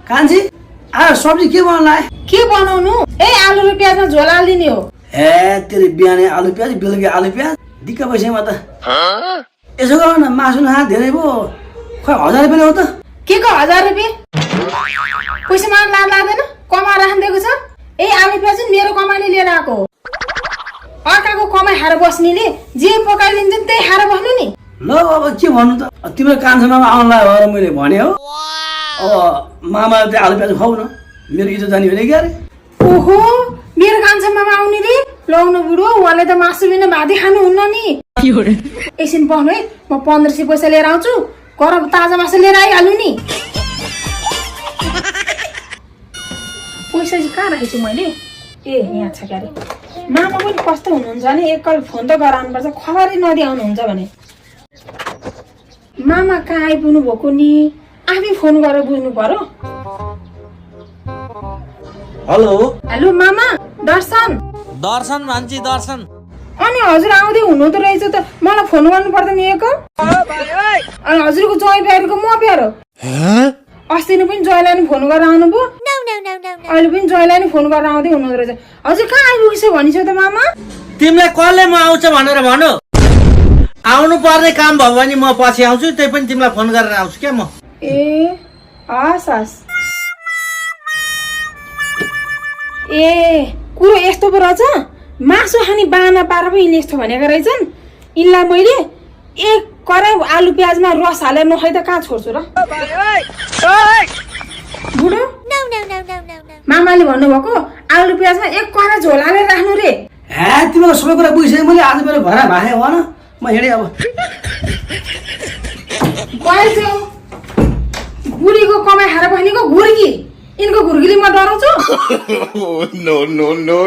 कान्छी आज सब्जी के बनाउला के बनाउनु ए आलु र प्याजमा झोल हालिदिने हो ए तेरो बिहानै आलु प्याज बेलुकी आलु प्याज दिक्क पैसामा त यसो गर न मासु नखा धेरै भयो खै 1000 रुपैयाँ हो त के को 1000 रुपैयाँ पैसा मान लाग्दैन कमाएर राख्दिएको छ ए आलु प्याज मेरो कमाइले लिएर आएको हो अर्काको कमाइ खाएर बस्नेले जे पकाइदिन्छ त्यही खाएर बस्नु नि ल अब के भन्नु त तिम्रो कान्छामा आउनलाई भएर मैले भने हो अब मामा चाहिँ आलु प्याज खुवाउ न मेरो इज्जत जाने होइन क्या अरे ओहो मेरो कान्छा मामा आउने रे लौनु बुढो उहाँले त मासु बिना भातै खानुहुन्न नि एकछिन बस्नु है म 1500 पैसा लिएर आउँछु घर ताजा मासु लिएर आइहाल्नु नि पैसा चाहिँ कहाँ राखेको छु मैले ए यहाँ छ क्यारे मामा पनि कस्तो हुनुहुन्छ भने एकल फोन त गराउनुपर्छ खबरै नदिई आउनुहुन्छ भने मामा कहाँ आइपुग्नु भएको नि आफै फोन गरेर बुझ्नु पर्यो हेलो हेलो मामा दर्शन दर्शन मान्छे दर्शन अनि हजुर आउँदै हुनुहुँदो रहेछ त मलाई फोन गर्नु पर्दैन नि एक अनि हजुरको ज्वाइँ प्यारोको म प्यारो अस्ति नै पनि ज्वाइँलाई नि फोन गरेर आउनुभयो अहिले पनि ज्वाइँलाई नि फोन गरेर आउँदै हुनुहुँदो रहेछ हजुर कहाँ आइपुगिछ भनिसक्यो त मामा तिमीलाई कसले म आउँछ भनेर भन आउनु पर्ने काम भयो भने म पछि आउँछु त्यही पनि तिमीलाई फोन गरेर आउँछु क्या म ए हस् हस् ए कुरो यस्तो पो रहेछ मासु खाने बाना पारेर पो यिनले यस्तो भनेको रहेछन् यिनलाई मैले एक कराई आलु प्याजमा रस हालेर नखाइ त कहाँ छोड्छु र बुढो मामाले भन्नुभएको आलु प्याजमा एक कराई झोल हालेर राख्नु रे हे तिम्रो सबै कुरा बुझिसकेँ मैले आज मेरो घर भाए हो न म हिँडेँ अब बुढीको कमाइ खाएर बस्नेको घुर्गी यिनको घुर्गीले म डराउँछु No, no, no.